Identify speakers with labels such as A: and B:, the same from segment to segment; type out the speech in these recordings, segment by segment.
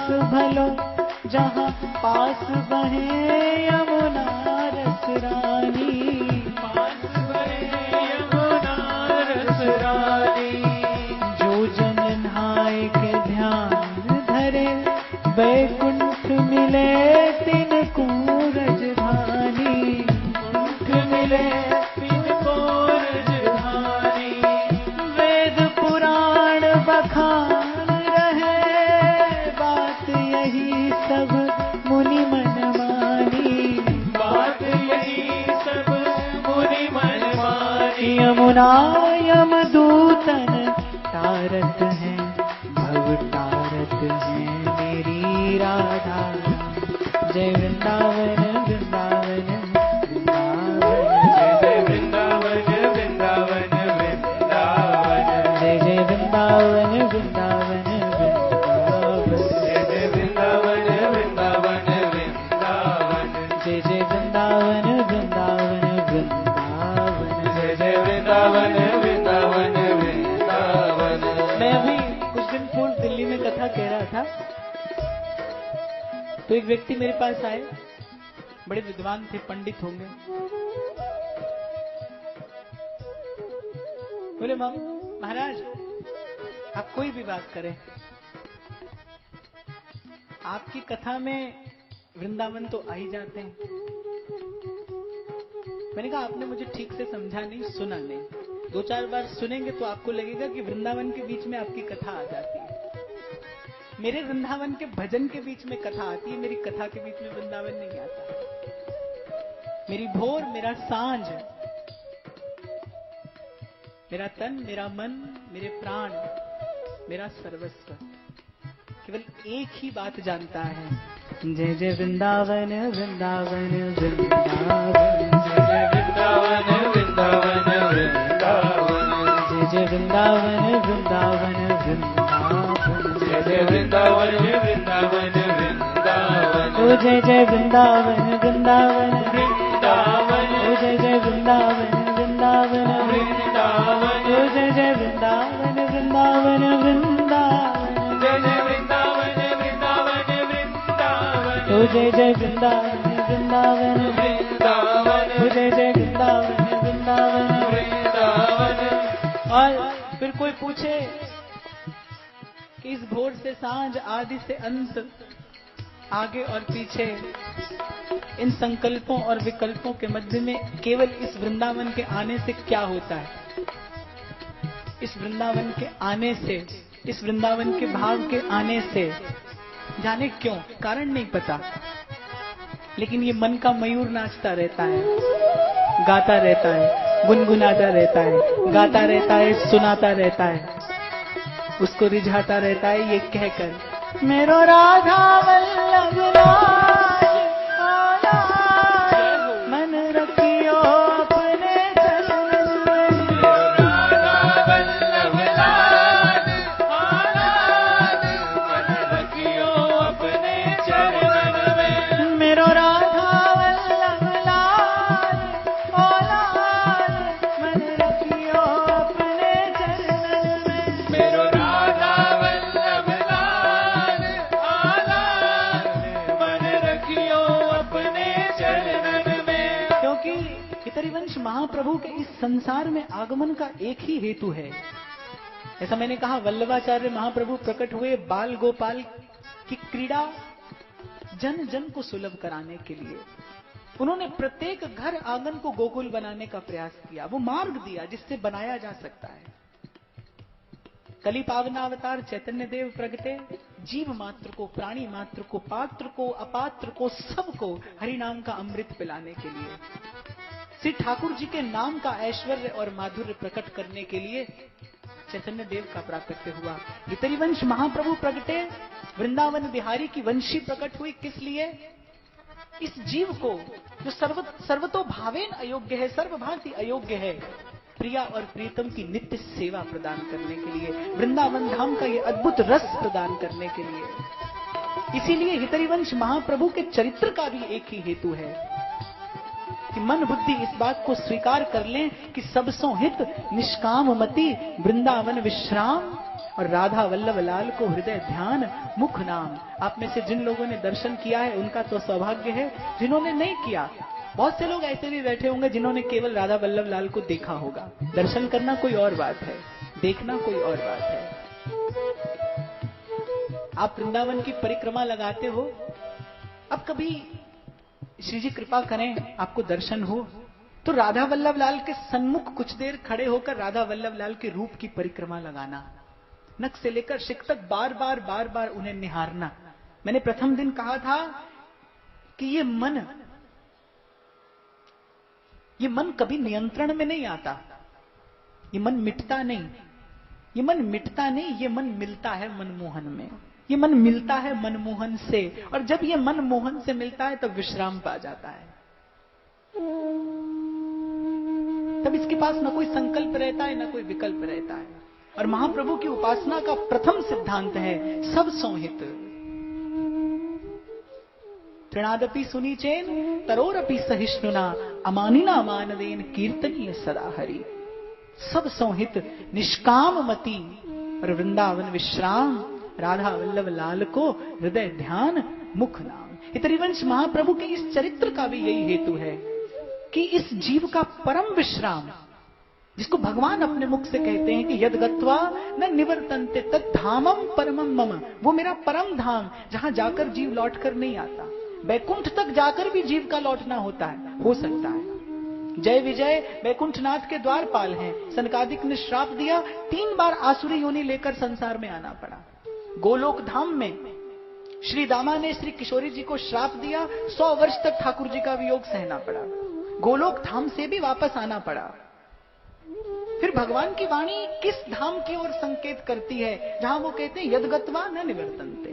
A: पास भलो जहाँ पास बहे यमुना रस रानी,
B: पास बहे यमुना रस रानी।
A: जो जन नहाय के ध्यान धरे बैकुंठ मिले तिनको रजधानी,
B: कुंठ मिले तिनको रजधानी।
A: वेद पुराण बखान रहे बात यही सब मुनि मन मानी,
B: बात यही सब मुनि मन मानी।
A: यमुना यमदूतन तारत है भव तारत है मेरी राधा। जय वृंदावन वृंदावन वृंदावन,
B: जय वृंदावन वृंदावन वृंदावन।
A: जय जय वृंदावन वृंदावन वृंदावन,
B: जय वृंदावन वृंदावन वृंदावन।
A: जय जय वृंदावन वृंदावन वृंदावन।
B: जय वृंदावन वृंदावन वृंदावन।
A: मैं अभी कुछ दिन पूर्व दिल्ली में कथा कह रहा था, तो एक व्यक्ति मेरे पास आए, बड़े विद्वान थे, पंडित होंगे। बोले महाराज आप कोई भी बात करें, आपकी कथा में वृंदावन तो आ ही जाते हैं। मैंने कहा आपने मुझे ठीक से समझा नहीं, सुना नहीं। 2-4 बार सुनेंगे तो आपको लगेगा कि वृंदावन के बीच में आपकी कथा आ जाती है। मेरे वृंदावन के भजन के बीच में कथा आती है, मेरी कथा के बीच में वृंदावन नहीं आता। मेरी भोर, मेरा सांझ, मेरा तन, मेरा मन, मेरे प्राण, मेरा सर्वस्व केवल एक ही बात जानता है, जय जय वृंदावन वृंदावन वृंदावन।
B: जय वृंदावन वृंदावन वृंदावन।
A: जय जय वृंदावन वृंदावन वृंदावन।
B: जय वृंदावन वृंदावन वृंदावन।
A: ओ जय जय वृंदावन वृंदावन
B: वृंदावन।
A: ओ जय जय वृंदावन वृंदावन
B: वृंदावन।
A: ओ जय जय वृंदावन वृंदावन वृंदावन।
B: जय वृंदावन वृंदावन वृंदावन।
A: ओ जय जय वृंदावन वृंदावन
B: वृंदावन।
A: ओ जय जय वृंदावन वृंदावन
B: वृंदावन।
A: और फिर कोई पूछे कि इस भोर से सांझ, आदि से अंत, आगे और पीछे, इन संकल्पों और विकल्पों के मध्य में केवल इस वृंदावन के आने से क्या होता है? इस वृंदावन के आने से, इस वृंदावन के भाव के आने से, जाने क्यों, कारण नहीं पता, लेकिन ये मन का मयूर नाचता रहता है, गाता रहता है, गुनगुनाता रहता है, गाता रहता है, सुनाता रहता है, उसको रिझाता रहता है ये कहकर, मेरो राधा वल्लभ लाल, मन रखियो अपने चरणन में।
B: राधा वल्लभ लाल, मन रखियो अपने चरणन में।
A: मेरो राधा वल्लभ लाल, मन रखियो अपने चरणन में।
B: मेरो राधा वल्लभ लाल, मन रखियो अपने चरणन में।
A: क्योंकि हितरिवंश महाप्रभु के इस संसार में आगमन का एक ही हेतु है। ऐसा मैंने कहा, वल्लभाचार्य महाप्रभु प्रकट हुए बाल गोपाल की क्रीड़ा जन जन को सुलभ कराने के लिए। उन्होंने प्रत्येक घर आंगन को गोकुल बनाने का प्रयास किया, वो मार्ग दिया जिससे बनाया जा सकता है। कली पावनावतार चैतन्य देव प्रगटे, जीव मात्र को, प्राणी मात्र को, पात्र को, अपात्र को, सबको हरि नाम का अमृत पिलाने के लिए, श्री ठाकुर जी के नाम का ऐश्वर्य और माधुर्य प्रकट करने के लिए चैतन्य देव का प्राकट्य हुआ। हितरिवंश महाप्रभु प्रगटे, वृंदावन बिहारी की वंशी प्रकट हुई, किस लिए? इस जीव को जो सर्वतो भावेन अयोग्य है, सर्वभांति अयोग्य है, प्रिया और प्रीतम की नित्य सेवा प्रदान करने के लिए, वृंदावन धाम का ये अद्भुत रस प्रदान करने के लिए। इसीलिए हितरिवंश महाप्रभु के चरित्र का भी एक ही हेतु है, कि मन बुद्धि इस बात को स्वीकार कर लें कि सबसों हित निष्काम मति वृंदावन विश्राम और राधा वल्लभ लाल को हृदय ध्यान मुख नाम। आप में से जिन लोगों ने दर्शन किया है उनका तो सौभाग्य है, जिन्होंने नहीं किया, बहुत से लोग ऐसे भी बैठे होंगे जिन्होंने केवल राधा वल्लभ लाल को देखा होगा। दर्शन करना कोई और बात है, देखना कोई और बात है। आप वृंदावन की परिक्रमा लगाते हो, अब कभी श्री जी कृपा करें आपको दर्शन हो तो राधा वल्लभ लाल के सन्मुख कुछ देर खड़े होकर राधा वल्लभ लाल के रूप की परिक्रमा लगाना, नख से लेकर शिख तक बार बार उन्हें निहारना। मैंने प्रथम दिन कहा था कि ये मन कभी नियंत्रण में नहीं आता, ये मन मिटता नहीं, ये मन मिटता नहीं, ये मन मिलता है मनमोहन में, ये मन मिलता है मनमोहन से, और जब ये मनमोहन से मिलता है तब विश्राम पा जाता है। तब इसके पास न कोई संकल्प रहता है न कोई विकल्प रहता है। और महाप्रभु की उपासना का प्रथम सिद्धांत है सब संहित। तृणादपि सुनीचेन तरोरपि सहिष्णुना अमानिना अमानदेन कीर्तनीय सदा हरि। सब संहित निष्काम मति और वृंदावन विश्राम राधा वल्लभ लाल को हृदय ध्यान मुख नाम। इतरिवंश महाप्रभु के इस चरित्र का भी यही हेतु है कि इस जीव का परम विश्राम, जिसको भगवान अपने मुख से कहते हैं कि यद गत्वा न निवर्तन्ते तत् धामम परमम मम, वो मेरा परम धाम जहां जाकर जीव लौटकर नहीं आता। बैकुंठ तक जाकर भी जीव का लौटना होता है, हो सकता है। जय विजय बैकुंठनाथ के द्वारपाल हैं। सनकादिक ने श्राप दिया, 3 बार आसुरी योनि लेकर संसार में आना पड़ा। गोलोक धाम में श्री दामा ने श्री किशोरी जी को श्राप दिया, 100 वर्ष तक ठाकुर जी का वियोग सहना पड़ा। गोलोक धाम से भी वापस आना पड़ा। फिर भगवान की वाणी किस धाम की ओर संकेत करती है जहां वो कहते हैं यदगत्वा न निवर्तन्ते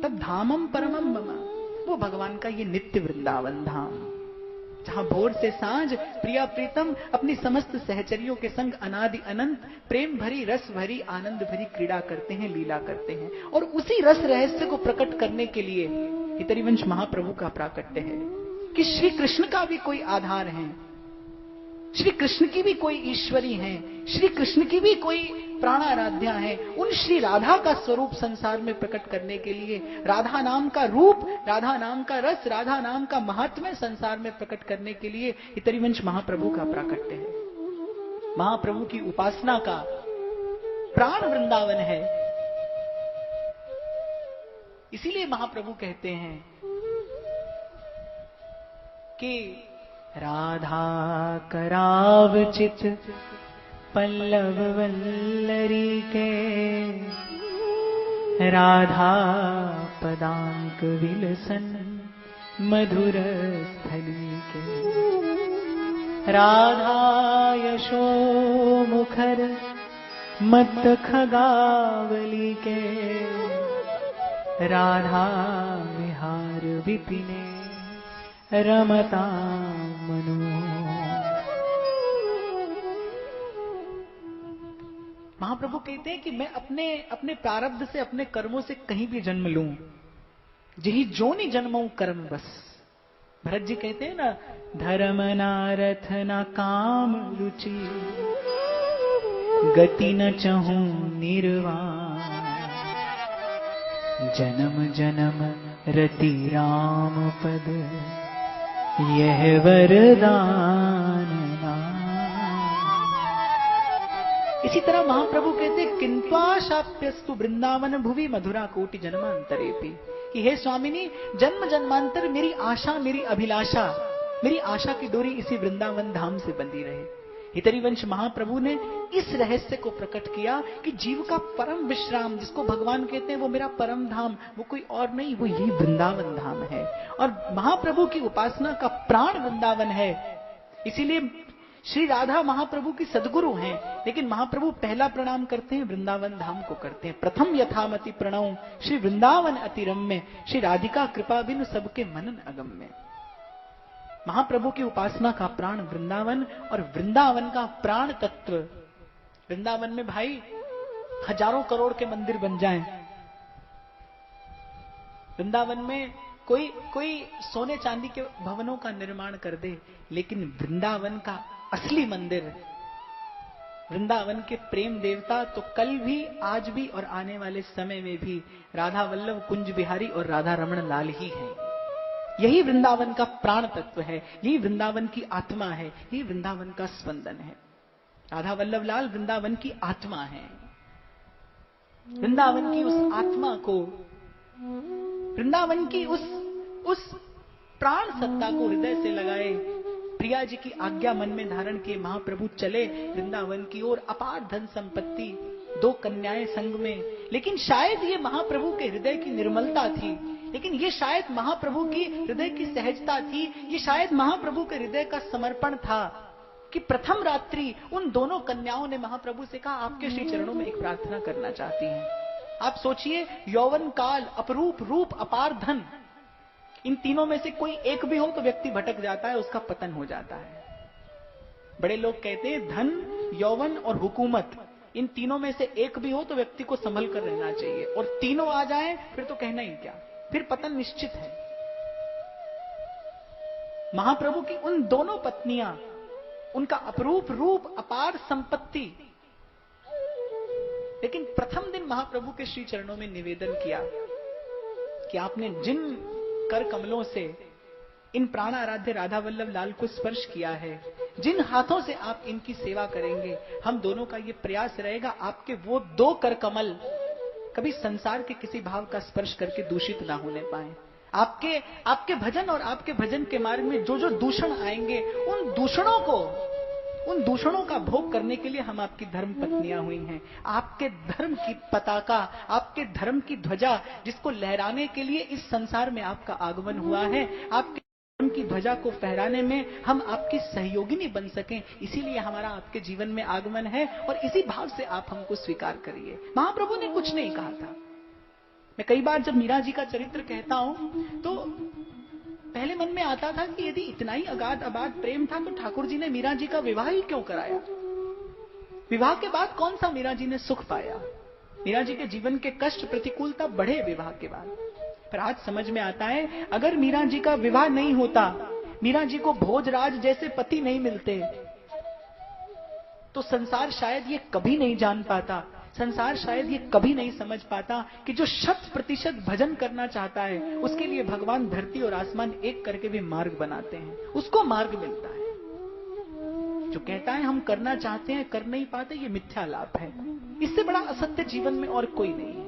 A: तब धामम परमम मम। वो भगवान का ये नित्य वृंदावन धाम, जहां भोर से सांझ प्रिया प्रीतम अपनी समस्त सहचरियों के संग अनादि अनंत प्रेम भरी रस भरी आनंद भरी क्रीड़ा करते हैं, लीला करते हैं। और उसी रस रहस्य को प्रकट करने के लिए इतरिवंश महाप्रभु का प्राकट्य है कि श्री कृष्ण का भी कोई आधार है, श्री कृष्ण की भी कोई ईश्वरी है, श्री कृष्ण की भी कोई प्राणाराध्या है। उन श्री राधा का स्वरूप संसार में प्रकट करने के लिए, राधा नाम का रूप, राधा नाम का रस, राधा नाम का महात्म्य संसार में प्रकट करने के लिए इतरिवंश महाप्रभु का प्राकट्य है। महाप्रभु की उपासना का प्राण वृंदावन है। इसीलिए महाप्रभु कहते हैं कि राधा करावचित पल्लव वल्लरी के, राधा पदांक विलसन मधुर स्थली के, राधा यशो मुखर मत खगावली के, राधा विहार विपिने रमता मनु। महाप्रभु कहते हैं कि मैं अपने प्रारब्ध से, अपने कर्मों से कहीं भी जन्म लूं, जही जोनि जन्मों कर्म बस। भरत जी कहते हैं ना, धर्म ना रथ ना काम रुचि, गति न चहूं निर्वाण, जन्म जन्म रति राम पद यह वरदान नाम। इसी तरह महाप्रभु कहते किंत्वाशाप्यस्तु वृंदावन भुवि मधुरा कोटि जन्मांतरेपि, कि हे स्वामिनी जन्म जन्मांतर मेरी आशा, मेरी अभिलाषा, मेरी आशा की डोरी इसी वृंदावन धाम से बंधी रहे। इतरिवंश महाप्रभु ने इस रहस्य को प्रकट किया कि जीव का परम विश्राम, जिसको भगवान कहते हैं वो मेरा परम धाम, वो कोई और नहीं, वो यही वृंदावन धाम है। और महाप्रभु की उपासना का प्राण वृंदावन है। इसीलिए श्री राधा महाप्रभु की सदगुरु हैं, लेकिन महाप्रभु पहला प्रणाम करते हैं वृंदावन धाम को करते हैं। प्रथम यथामति प्रणव श्री वृंदावन अतिरम्य, श्री राधिका कृपा बिनु सबके मनन अगम्य। महाप्रभु की उपासना का प्राण वृंदावन, और वृंदावन का प्राण तत्व। वृंदावन में भाई हजारों करोड़ के मंदिर बन जाएं, वृंदावन में कोई सोने चांदी के भवनों का निर्माण कर दे, लेकिन वृंदावन का असली मंदिर, वृंदावन के प्रेम देवता तो कल भी, आज भी और आने वाले समय में भी राधा वल्लभ कुंज बिहारी और राधा रमण लाल ही हैं। यही वृंदावन का प्राण तत्व है, यही वृंदावन की आत्मा है, यही वृंदावन का स्पंदन है। राधा वल्लभ लाल वृंदावन की आत्मा है। वृंदावन की उस आत्मा को, वृंदावन की उस प्राण सत्ता को हृदय से लगाए, प्रिया जी की आज्ञा मन में धारण किए महाप्रभु चले वृंदावन की ओर। अपार धन संपत्ति, 2 कन्याएं संग में। लेकिन शायद ये महाप्रभु के हृदय की निर्मलता थी, लेकिन ये शायद महाप्रभु की हृदय की सहजता थी, ये शायद महाप्रभु के हृदय का समर्पण था कि प्रथम रात्रि उन दोनों कन्याओं ने महाप्रभु से कहा, आपके श्री चरणों में एक प्रार्थना करना चाहती हैं। आप सोचिए, यौवन काल, अपरूप रूप, अपार धन, इन तीनों में से कोई एक भी हो तो व्यक्ति भटक जाता है, उसका पतन हो जाता है। बड़े लोग कहते हैं धन, यौवन और हुकूमत, इन तीनों में से एक भी हो तो व्यक्ति को संभल कर रहना चाहिए, और तीनों आ जाएं फिर तो कहना ही क्या, फिर पतन निश्चित है। महाप्रभु की उन दोनों पत्नियां, उनका अपरूप रूप, अपार संपत्ति, लेकिन प्रथम दिन महाप्रभु के श्री चरणों में निवेदन किया कि आपने जिन कर कमलों से इन प्राण आराध्य राधा वल्लभ लाल को स्पर्श किया है, जिन हाथों से आप इनकी सेवा करेंगे, हम दोनों का ये प्रयास रहेगा आपके वो 2 कर कमल कभी संसार के किसी भाव का स्पर्श करके दूषित ना होने पाए। आपके भजन और आपके भजन के मार्ग में जो जो दूषण आएंगे, उन दूषणों का भोग करने के लिए हम आपकी धर्म पत्नियां हुई हैं। आपके धर्म की पताका, आपके धर्म की ध्वजा, जिसको लहराने के लिए इस संसार में आपका आगमन हुआ है, आपके धर्म की ध्वजा को फहराने में हम आपकी सहयोगिनी बन सकें, इसीलिए हमारा आपके जीवन में आगमन है, और इसी भाव से आप हमको स्वीकार करिए। महाप्रभु ने कुछ नहीं कहा था। मैं कई बार जब मीरा जी का चरित्र कहता हूं तो पहले मन में आता था कि यदि इतना ही अगाध अबाध प्रेम था तो ठाकुर जी ने मीरा जी का विवाह ही क्यों कराया? विवाह के बाद कौन सा मीरा जी ने सुख पाया? मीरा जी के जीवन के कष्ट, प्रतिकूलता बढ़े विवाह के बाद। पर आज समझ में आता है, अगर मीरा जी का विवाह नहीं होता, मीरा जी को भोजराज जैसे पति नहीं मिलते, तो संसार शायद ये कभी नहीं जान पाता, संसार शायद ये कभी नहीं समझ पाता कि जो 100% भजन करना चाहता है, उसके लिए भगवान धरती और आसमान एक करके भी मार्ग बनाते हैं, उसको मार्ग मिलता है। जो कहता है हम करना चाहते हैं, कर नहीं पाते, ये मिथ्या लाभ है। इससे बड़ा असत्य जीवन में और कोई नहीं है।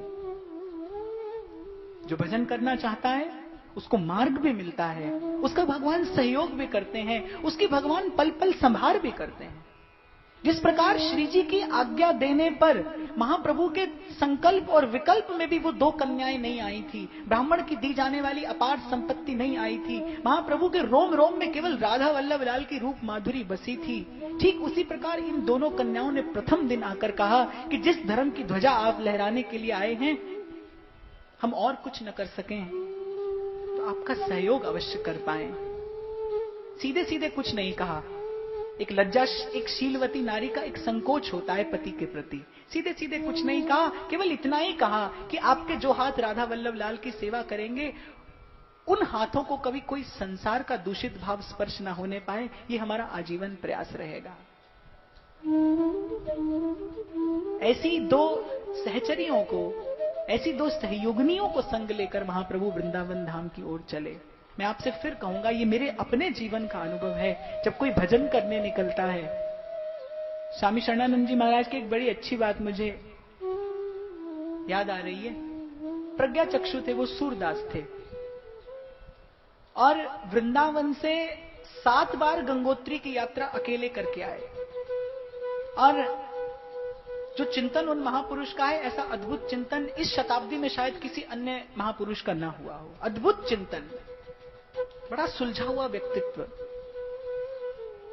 A: जो भजन करना चाहता है उसको मार्ग भी मिलता है, उसका भगवान सहयोग भी करते हैं, उसकी भगवान पल पल संभार भी करते हैं। जिस प्रकार श्री जी की आज्ञा देने पर महाप्रभु के संकल्प और विकल्प में भी वो 2 कन्याएं नहीं आई थी, ब्राह्मण की दी जाने वाली अपार संपत्ति नहीं आई थी, महाप्रभु के रोम रोम में केवल राधा वल्लभ लाल की रूप माधुरी बसी थी, ठीक उसी प्रकार इन दोनों कन्याओं ने प्रथम दिन आकर कहा कि जिस धर्म की ध्वजा आप लहराने के लिए आए हैं, हम और कुछ न कर सकें तो आपका सहयोग अवश्य कर पाए। सीधे सीधे कुछ नहीं कहा। एक लज्जा, एक शीलवती नारी का एक संकोच होता है पति के प्रति। सीधे सीधे कुछ नहीं कहा, केवल इतना ही कहा कि आपके जो हाथ राधा वल्लभ लाल की सेवा करेंगे, उन हाथों को कभी कोई संसार का दूषित भाव स्पर्श न होने पाए, ये हमारा आजीवन प्रयास रहेगा। ऐसी 2 सहचरियों को, ऐसी 2 सहयोगिनियों को संग लेकर महाप्रभु वृंदावन धाम की ओर चले। मैं आपसे फिर कहूंगा, ये मेरे अपने जीवन का अनुभव है। जब कोई भजन करने निकलता है, स्वामी शरणानंद जी महाराज की एक बड़ी अच्छी बात मुझे याद आ रही है। प्रज्ञा चक्षु थे, वो सूरदास थे, और वृंदावन से 7 बार गंगोत्री की यात्रा अकेले करके आए। और जो चिंतन उन महापुरुष का है, ऐसा अद्भुत चिंतन इस शताब्दी में शायद किसी अन्य महापुरुष का ना हुआ हो। अद्भुत चिंतन, बड़ा सुलझा हुआ व्यक्तित्व।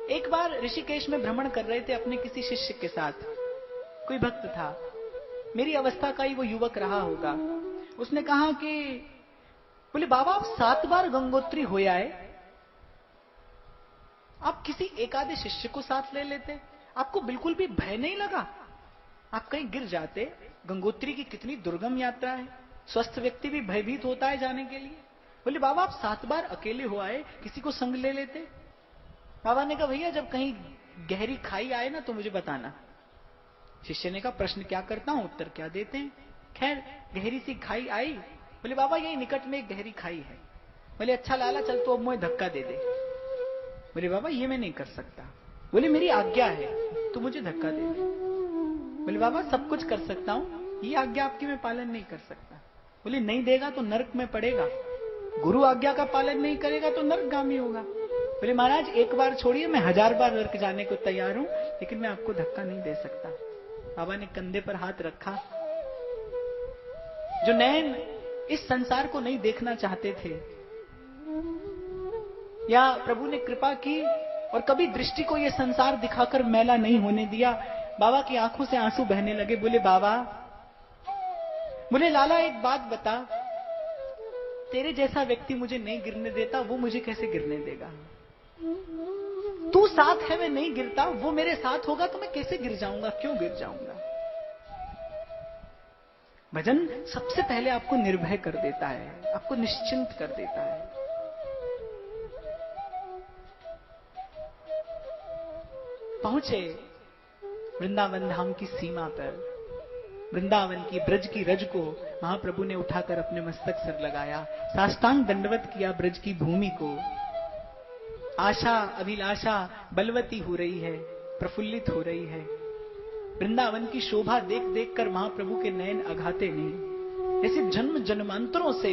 A: एक बार ऋषिकेश में भ्रमण कर रहे थे अपने किसी शिष्य के साथ। कोई भक्त था, मेरी अवस्था का ही वो युवक रहा होगा। उसने कहा कि, बोले बाबा आप 7 बार गंगोत्री हो आए, आप किसी एक आधे शिष्य को साथ ले लेते, आपको बिल्कुल भी भय नहीं लगा? आप कहीं गिर जाते? गंगोत्री की कितनी दुर्गम यात्रा है, स्वस्थ व्यक्ति भी भयभीत होता है जाने के लिए। बोले बाबा आप 7 बार अकेले हो आए, किसी को संग ले लेते। बाबा ने कहा भैया जब कहीं गहरी खाई आए ना तो मुझे बताना। शिष्य ने कहा प्रश्न क्या करता हूं, उत्तर क्या देते हैं। खैर गहरी सी खाई आई। बोले बाबा यही निकट में एक गहरी खाई है। बोले अच्छा लाला चल तो अब मुझे धक्का दे दे। बोले बाबा ये मैं नहीं कर सकता। बोले मेरी आज्ञा है तो मुझे धक्का दे दे। बोले बाबा सब कुछ कर सकता हूं, ये आज्ञा आपकी मैं पालन नहीं कर सकता। बोले नहीं देगा तो नरक में पड़ेगा, गुरु आज्ञा का पालन नहीं करेगा तो नरकगामी होगा। बोले महाराज एक बार छोड़िए, मैं 1000 बार नरक जाने को तैयार हूं, लेकिन मैं आपको धक्का नहीं दे सकता। बाबा ने कंधे पर हाथ रखा। जो नैन इस संसार को नहीं देखना चाहते थे, या प्रभु ने कृपा की और कभी दृष्टि को यह संसार दिखाकर मैला नहीं होने दिया, बाबा की आंखों से आंसू बहने लगे। बोले बाबा, बोले लाला एक बात बता, तेरे जैसा व्यक्ति मुझे नहीं गिरने देता, वो मुझे कैसे गिरने देगा। तू साथ है मैं नहीं गिरता, वो मेरे साथ होगा तो मैं कैसे गिर जाऊंगा, क्यों गिर जाऊंगा। भजन सबसे पहले आपको निर्भय कर देता है, आपको निश्चिंत कर देता है। पहुंचे वृंदावन धाम की सीमा पर, वृंदावन की ब्रज की रज को महाप्रभु ने उठाकर अपने मस्तक सर लगाया, साष्टांग दंडवत किया ब्रज की भूमि को। आशा अभिलाषा बलवती हो रही है, प्रफुल्लित हो रही है। वृंदावन की शोभा देख देख कर महाप्रभु के नयन अघाते नहीं। जैसे जन्म जन्मांतरों से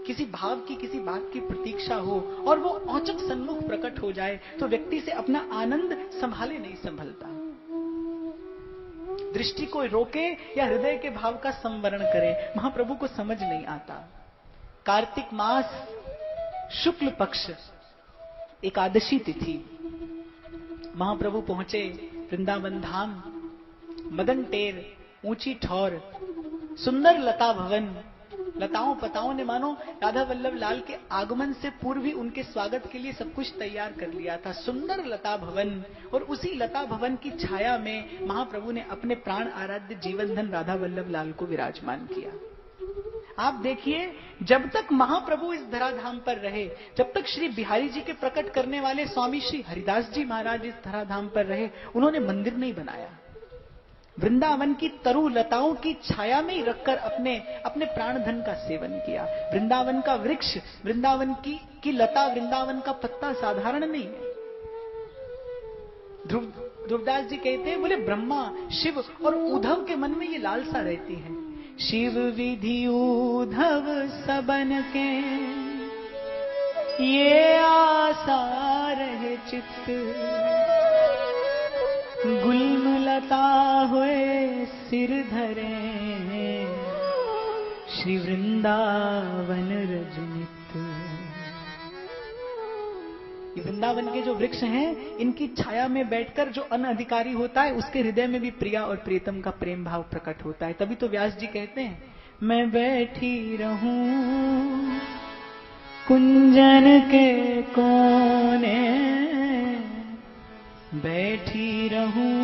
A: किसी भाव की, किसी बात की प्रतीक्षा हो और वो औचक सन्मुख प्रकट हो जाए तो व्यक्ति से अपना आनंद संभाले नहीं संभलता। दृष्टि को रोके या हृदय के भाव का संवरण करे, महाप्रभु को समझ नहीं आता। कार्तिक मास शुक्ल पक्ष एकादशी तिथि, महाप्रभु पहुंचे वृंदावन धाम। मदन टेर, ऊंची ठौर, सुंदर लता भवन। लताओं पताओं ने मानो राधा वल्लभ लाल के आगमन से पूर्व ही उनके स्वागत के लिए सब कुछ तैयार कर लिया था। सुंदर लता भवन, और उसी लता भवन की छाया में महाप्रभु ने अपने प्राण आराध्य जीवन धन राधा वल्लभ लाल को विराजमान किया। आप देखिए, जब तक महाप्रभु इस धराधाम पर रहे, जब तक श्री बिहारी जी के प्रकट करने वाले स्वामी श्री हरिदास जी महाराज इस धराधाम पर रहे, उन्होंने मंदिर नहीं बनाया। वृंदावन की तरु लताओं की छाया में ही रखकर अपने प्राण धन का सेवन किया। वृंदावन का वृक्ष, वृंदावन की लता, वृंदावन का पत्ता साधारण नहीं है। ध्रुवदास जी कहते हैं, बोले ब्रह्मा, शिव और उद्धव के मन में ये लालसा रहती है। शिव विधि उद्धव सबन के, ये आशा रहे चित्त, गुलमलता हुए सिर धरे, श्री वृंदावन रजनित। ये वृंदावन के जो वृक्ष हैं, इनकी छाया में बैठकर जो अनधिकारी होता है, उसके हृदय में भी प्रिया और प्रियतम का प्रेम भाव प्रकट होता है। तभी तो व्यास जी कहते हैं, मैं बैठी रहूं कुंजन के कोने, बैठी रहूं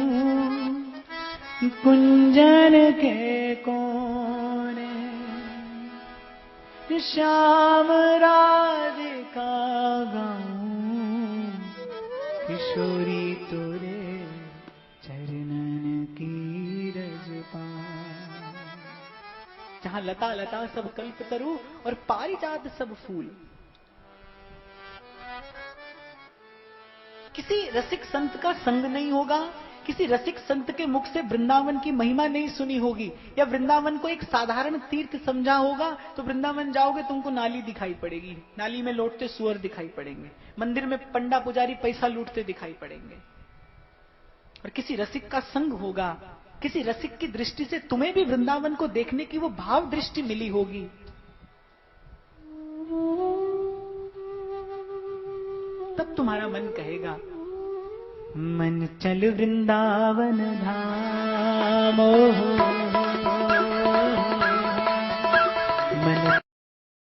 A: कुंजन के कोने, श्याम राधिका गाऊं, किशोरी तोरे चरणन की रज पाऊं। जहां लता लता सब कल्पतरु और पारिजात सब फूल। किसी रसिक संत का संग नहीं होगा, किसी रसिक संत के मुख से वृंदावन की महिमा नहीं सुनी होगी, या वृंदावन को एक साधारण तीर्थ समझा होगा, तो वृंदावन जाओगे तुमको नाली दिखाई पड़ेगी, नाली में लौटते सुअर दिखाई पड़ेंगे, मंदिर में पंडा पुजारी पैसा लूटते दिखाई पड़ेंगे। और किसी रसिक का संग होगा, किसी रसिक की दृष्टि से तुम्हें भी वृंदावन को देखने की वो भाव दृष्टि मिली होगी। तब तुम्हारा मन कहेगा, मन चल वृंदावन धाम।